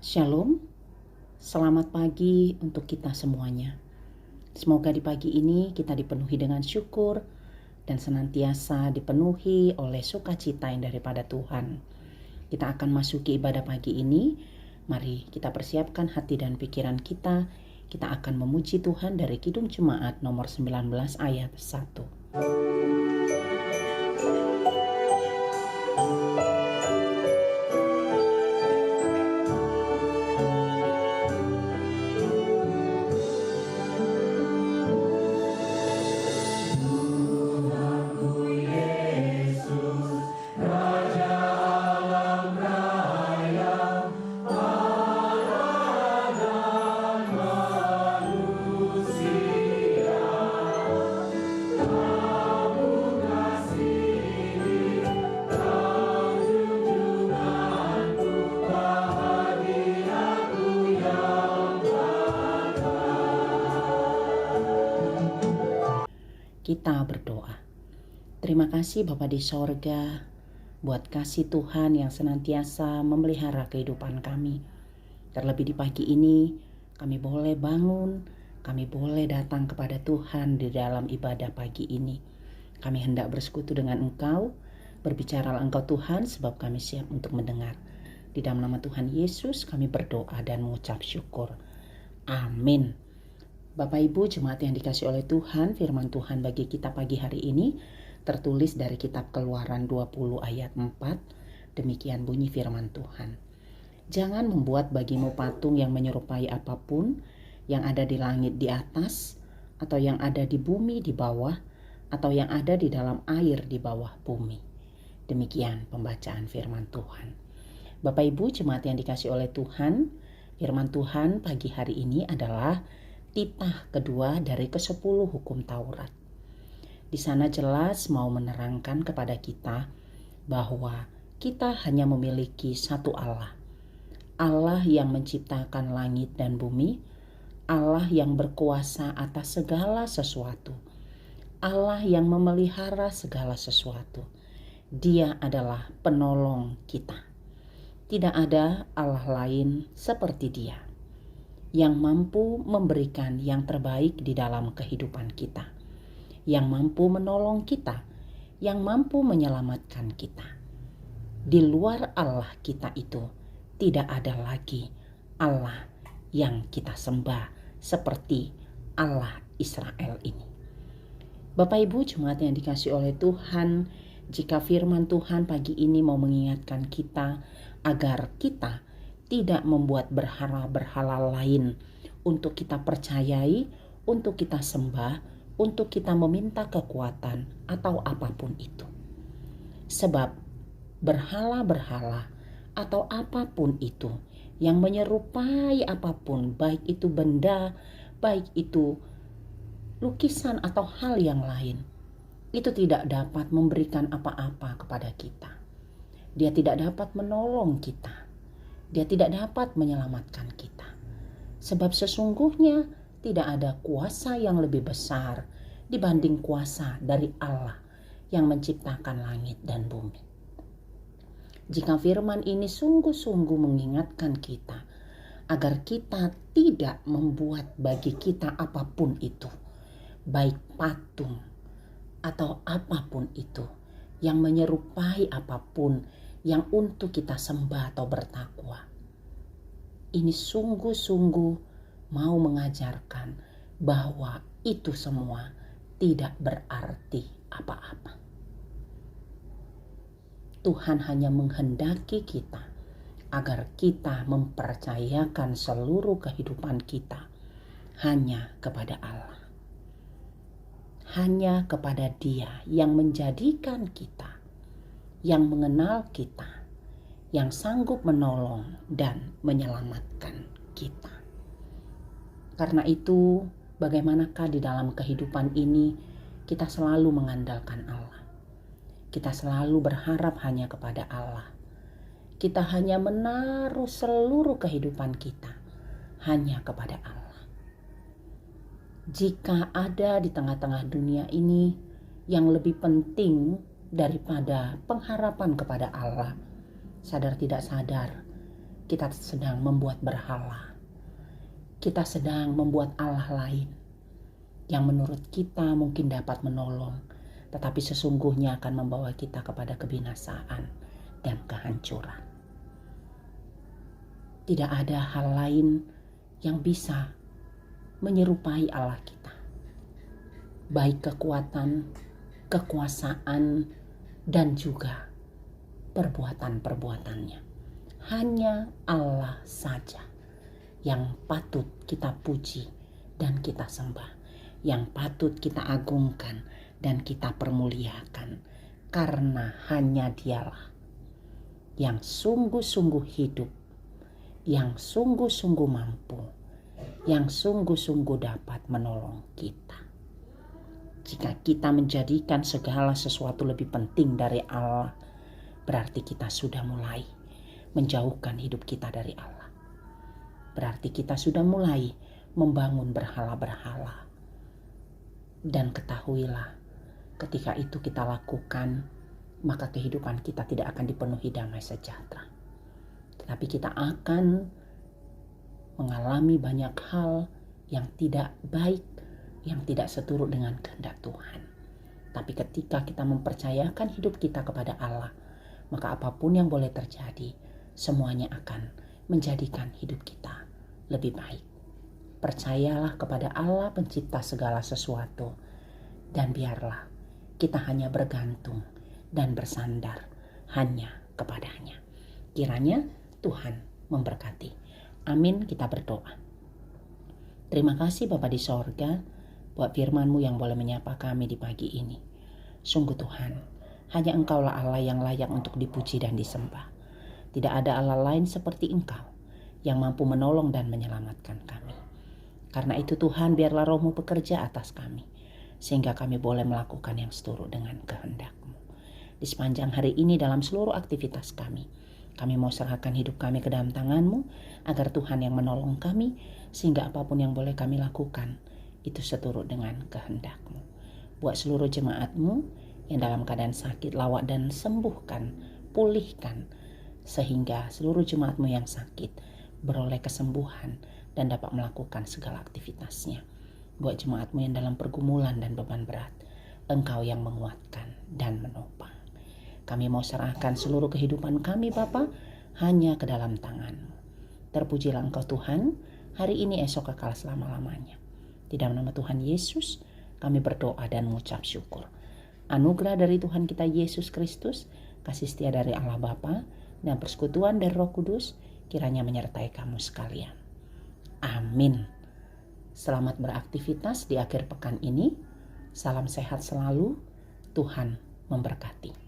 Shalom, selamat pagi untuk kita semuanya. Semoga di pagi ini kita dipenuhi dengan syukur dan senantiasa dipenuhi oleh sukacita yang daripada Tuhan. Kita akan masuki ibadah pagi ini. Mari kita persiapkan hati dan pikiran kita. Kita akan memuji Tuhan dari Kidung Jemaat nomor 19 ayat 1. Kita berdoa. Terima kasih Bapa di sorga, buat kasih Tuhan yang senantiasa memelihara kehidupan kami. Terlebih di pagi ini, kami boleh bangun, kami boleh datang kepada Tuhan di dalam ibadah pagi ini. Kami hendak bersekutu dengan Engkau, berbicaralah Engkau Tuhan, sebab kami siap untuk mendengar. Di dalam nama Tuhan Yesus kami berdoa dan mengucap syukur. Amin. Bapak Ibu jemaat yang dikasih oleh Tuhan, firman Tuhan bagi kita pagi hari ini tertulis dari kitab Keluaran 20 ayat 4. Demikian bunyi firman Tuhan. Jangan membuat bagimu patung yang menyerupai apapun yang ada di langit di atas, atau yang ada di bumi di bawah, atau yang ada di dalam air di bawah bumi. Demikian pembacaan firman Tuhan. Bapak Ibu jemaat yang dikasih oleh Tuhan, firman Tuhan pagi hari ini adalah titah kedua dari ke-10 hukum Taurat. Di sana jelas mau menerangkan kepada kita bahwa kita hanya memiliki satu Allah. Allah yang menciptakan langit dan bumi, Allah yang berkuasa atas segala sesuatu, Allah yang memelihara segala sesuatu. Dia adalah penolong kita. Tidak ada Allah lain seperti Dia yang mampu memberikan yang terbaik di dalam kehidupan kita, yang mampu menolong kita, yang mampu menyelamatkan kita. Di luar Allah kita itu tidak ada lagi Allah yang kita sembah seperti Allah Israel ini. Bapak Ibu jemaat yang dikasih oleh Tuhan, jika firman Tuhan pagi ini mau mengingatkan kita agar kita tidak membuat berhala-berhala lain untuk kita percayai, untuk kita sembah, untuk kita meminta kekuatan atau apapun itu. Sebab berhala-berhala atau apapun itu yang menyerupai apapun, baik itu benda, baik itu lukisan atau hal yang lain, itu tidak dapat memberikan apa-apa kepada kita. Dia tidak dapat menolong kita. Dia tidak dapat menyelamatkan kita. Sebab sesungguhnya tidak ada kuasa yang lebih besar dibanding kuasa dari Allah yang menciptakan langit dan bumi. Jika firman ini sungguh-sungguh mengingatkan kita agar kita tidak membuat bagi kita apapun itu, baik patung atau apapun itu yang menyerupai apapun yang untuk kita sembah atau bertakwa. Ini sungguh-sungguh mau mengajarkan bahwa itu semua tidak berarti apa-apa. Tuhan hanya menghendaki kita agar kita mempercayakan seluruh kehidupan kita hanya kepada Allah. Hanya kepada Dia yang menjadikan kita, yang mengenal kita, yang sanggup menolong dan menyelamatkan kita. Karena itu, bagaimanakah di dalam kehidupan ini kita selalu mengandalkan Allah. Kita selalu berharap hanya kepada Allah. Kita hanya menaruh seluruh kehidupan kita hanya kepada Allah. Jika ada di tengah-tengah dunia ini yang lebih penting daripada pengharapan kepada Allah, sadar tidak sadar, kita sedang membuat berhala. Kita sedang membuat Allah lain yang menurut kita mungkin dapat menolong, tetapi sesungguhnya akan membawa kita kepada kebinasaan dan kehancuran. Tidak ada hal lain yang bisa menyerupai Allah kita. Baik kekuatan, kekuasaan, dan juga perbuatan-perbuatannya. Hanya Allah saja yang patut kita puji dan kita sembah, yang patut kita agungkan dan kita permuliakan, karena hanya Dialah yang sungguh-sungguh hidup, yang sungguh-sungguh mampu, yang sungguh-sungguh dapat menolong kita. Jika kita menjadikan segala sesuatu lebih penting dari Allah, berarti kita sudah mulai menjauhkan hidup kita dari Allah. Berarti kita sudah mulai membangun berhala-berhala. Dan ketahuilah, ketika itu kita lakukan, maka kehidupan kita tidak akan dipenuhi damai sejahtera. Tetapi kita akan mengalami banyak hal yang tidak baik, yang tidak seturut dengan kehendak Tuhan. Tapi ketika kita mempercayakan hidup kita kepada Allah, maka apapun yang boleh terjadi, semuanya akan menjadikan hidup kita lebih baik. Percayalah kepada Allah pencipta segala sesuatu, dan biarlah kita hanya bergantung dan bersandar hanya kepadanya. Kiranya Tuhan memberkati. Amin, kita berdoa. Terima kasih Bapa di sorga, buat firman-Mu yang boleh menyapa kami di pagi ini. Sungguh Tuhan, hanya Engkaulah Allah yang layak untuk dipuji dan disembah. Tidak ada Allah lain seperti Engkau yang mampu menolong dan menyelamatkan kami. Karena itu Tuhan, biarlah Roh-Mu bekerja atas kami, sehingga kami boleh melakukan yang seturut dengan kehendak-Mu. Di sepanjang hari ini dalam seluruh aktivitas kami mau serahkan hidup kami ke dalam tangan-Mu, agar Tuhan yang menolong kami, sehingga apapun yang boleh kami lakukan, itu seturut dengan kehendak-Mu. Buat seluruh jemaat-Mu yang dalam keadaan sakit, lawat dan sembuhkan, pulihkan, sehingga seluruh jemaat-Mu yang sakit beroleh kesembuhan dan dapat melakukan segala aktivitasnya. Buat jemaat-Mu yang dalam pergumulan dan beban berat, Engkau yang menguatkan dan menopang. Kami mau serahkan seluruh kehidupan kami Bapa hanya ke dalam tangan-Mu. Terpujilah Engkau Tuhan, hari ini, esok, kekal selama-lamanya. Di dalam nama Tuhan Yesus kami berdoa dan mengucap syukur. Anugerah dari Tuhan kita Yesus Kristus, kasih setia dari Allah Bapa, dan persekutuan dari Roh Kudus kiranya menyertai kamu sekalian. Amin. Selamat beraktivitas di akhir pekan ini. Salam sehat selalu. Tuhan memberkati.